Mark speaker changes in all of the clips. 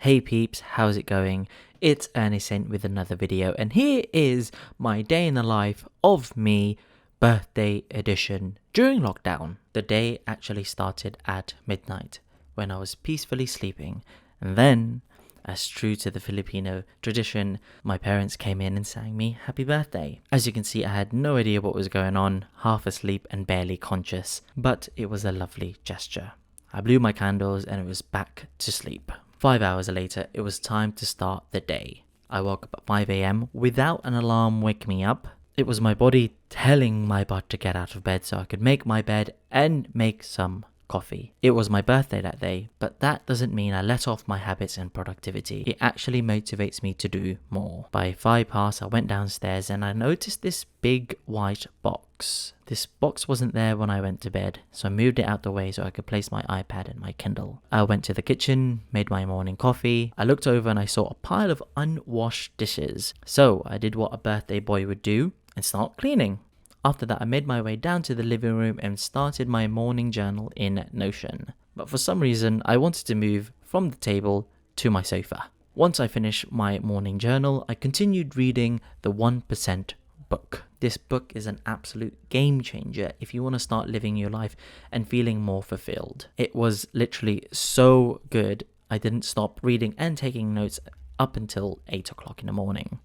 Speaker 1: Hey peeps, how's it going? It's Ernie with another video, and here is my day in the life of me, birthday edition during lockdown. The day actually started at midnight when I was peacefully sleeping, and then, as true to the Filipino tradition, my parents came in and sang me happy birthday. As you can see, I had no idea what was going on, half asleep and barely conscious, but it was a lovely gesture. I blew my candles and it was back to sleep. 5 hours later, it was time to start the day. I woke up at 5 a.m. without an alarm waking me up. It was my body telling my butt to get out of bed so I could make my bed and make some coffee. It was my birthday that day, but that doesn't mean I let off my habits and productivity. It actually motivates me to do more. By 5 past, I went downstairs and I noticed this big white box. This box wasn't there when I went to bed, so I moved it out the way so I could place my iPad and my Kindle. I went to the kitchen, made my morning coffee. I looked over and I saw a pile of unwashed dishes. So I did what a birthday boy would do and start cleaning. After that, I made my way down to the living room and started my morning journal in Notion. But for some reason, I wanted to move from the table to my sofa. Once I finished my morning journal, I continued reading the 1% book. This book is an absolute game changer if you want to start living your life and feeling more fulfilled. It was literally so good. I didn't stop reading and taking notes up until 8 o'clock in the morning.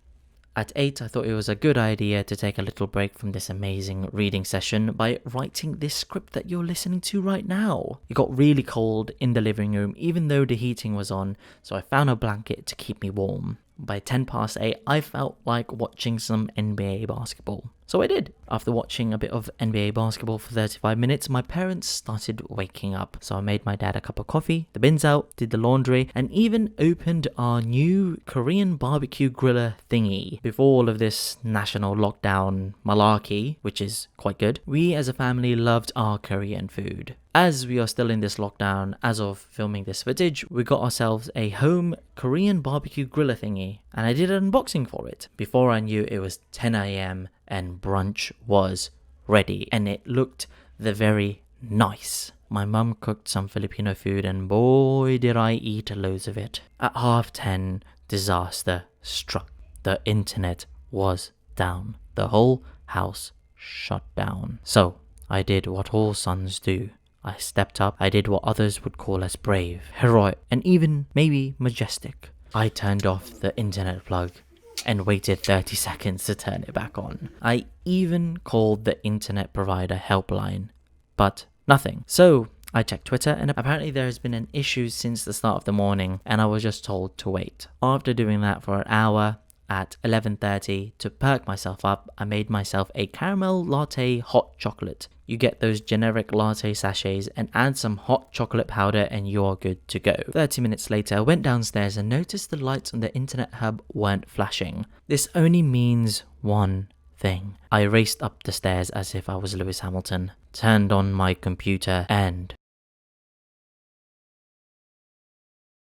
Speaker 1: At 8, I thought it was a good idea to take a little break from this amazing reading session by writing this script that you're listening to right now. It got really cold in the living room even though the heating was on, so I found a blanket to keep me warm. By 10 past 8, I felt like watching some NBA basketball. So I did. After watching a bit of NBA basketball for 35 minutes, my parents started waking up. So I made my dad a cup of coffee, the bins out, did the laundry, and even opened our new Korean barbecue griller thingy. Before all of this national lockdown malarkey, which is quite good, we as a family loved our Korean food. As we are still in this lockdown, as of filming this footage, we got ourselves a home Korean barbecue griller thingy, and I did an unboxing for it. Before I knew, it was 10 a.m. and brunch was ready, and it looked the very nice. My mum cooked some Filipino food, and boy did I eat loads of it. At 10:30, disaster struck. The internet was down. The whole house shut down. So I did what all sons do. I stepped up. I did what others would call as brave, heroic, and even maybe majestic. I turned off the internet plug and waited 30 seconds to turn it back on. I even called the internet provider helpline, but nothing. So I checked Twitter, and apparently there has been an issue since the start of the morning, and I was just told to wait. After doing that for an hour, at 11:30, to perk myself up, I made myself a caramel latte hot chocolate. You get those generic latte sachets and add some hot chocolate powder and you're good to go. 30 minutes later, I went downstairs and noticed the lights on the internet hub weren't flashing. This only means one thing. I raced up the stairs as if I was Lewis Hamilton, turned on my computer, and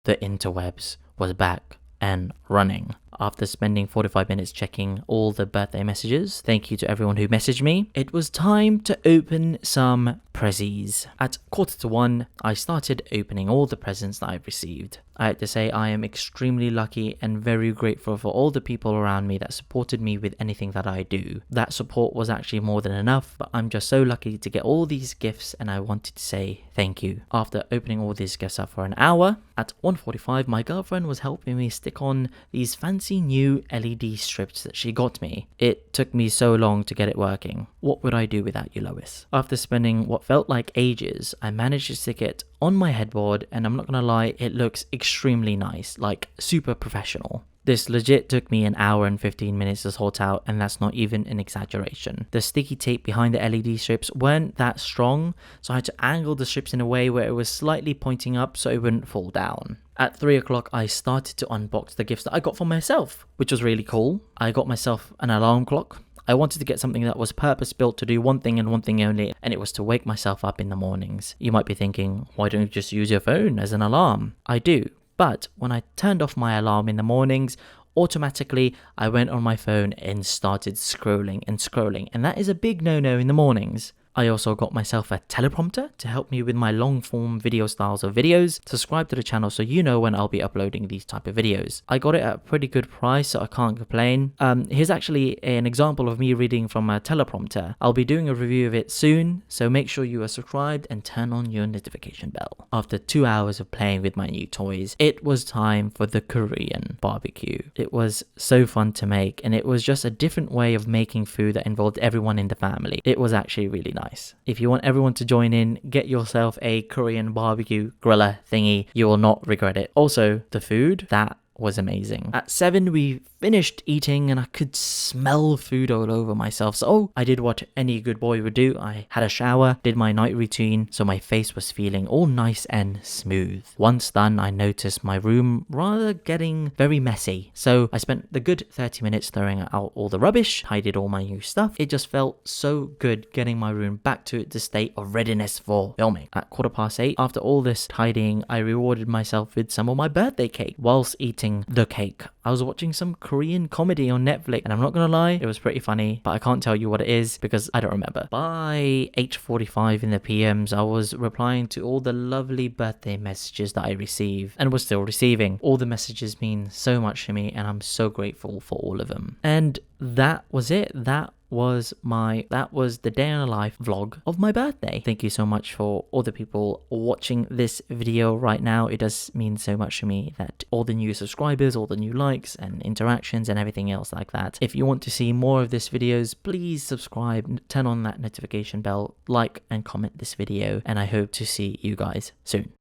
Speaker 1: the interwebs was back and running. After spending 45 minutes checking all the birthday messages, thank you to everyone who messaged me, it was time to open some prezzies. At 1:45, I started opening all the presents that I've received. I have to say I am extremely lucky and very grateful for all the people around me that supported me with anything that I do. That support was actually more than enough, but I'm just so lucky to get all these gifts, and I wanted to say thank you. After opening all these gifts up for an hour, at 1:45 my girlfriend was helping me stick on these fancy new LED strips that she got me. It took me so long to get it working. What would I do without you, Lois? After spending what felt like ages, I managed to stick it on my headboard, and I'm not gonna lie, it looks extremely nice, like super professional. This legit took me an hour and 15 minutes to sort out, and that's not even an exaggeration. The sticky tape behind the LED strips weren't that strong, so I had to angle the strips in a way where it was slightly pointing up so it wouldn't fall down. At 3 o'clock, I started to unbox the gifts that I got for myself, which was really cool. I got myself an alarm clock. I wanted to get something that was purpose-built to do one thing and one thing only, and it was to wake myself up in the mornings. You might be thinking, why don't you just use your phone as an alarm? I do, but when I turned off my alarm in the mornings, automatically I went on my phone and started scrolling, and that is a big no-no in the mornings. I also got myself a teleprompter to help me with my long form video styles of videos. Subscribe to the channel so you know when I'll be uploading these type of videos. I got it at a pretty good price, so I can't complain. Here's actually an example of me reading from a teleprompter. I'll be doing a review of it soon, so make sure you are subscribed and turn on your notification bell. After 2 hours of playing with my new toys, it was time for the Korean barbecue. It was so fun to make, and it was just a different way of making food that involved everyone in the family. It was actually really nice. If you want everyone to join in, get yourself a Korean barbecue griller thingy. You will not regret it. Also, the food, that was amazing. At 7, we finished eating and I could smell food all over myself. So I did what any good boy would do. I had a shower, did my night routine, so my face was feeling all nice and smooth. Once done, I noticed my room rather getting very messy. So I spent the good 30 minutes throwing out all the rubbish, tidied all my new stuff. It just felt so good getting my room back to the state of readiness for filming. At 8:15, after all this tidying, I rewarded myself with some of my birthday cake. Whilst eating the cake, I was watching some Korean comedy on Netflix, and I'm not gonna lie, it was pretty funny, but I can't tell you what it is because I don't remember. By 8:45 in the PMs, I was replying to all the lovely birthday messages that I received and was still receiving. All the messages mean so much to me, and I'm so grateful for all of them. And that was it. That was the day in the life vlog of my birthday. Thank you so much for all the people watching this video right now. It does mean so much to me that all the new subscribers, all the new likes and interactions and everything else like that. If you want to see more of these videos, please subscribe, turn on that notification bell, like and comment this video, and I hope to see you guys soon.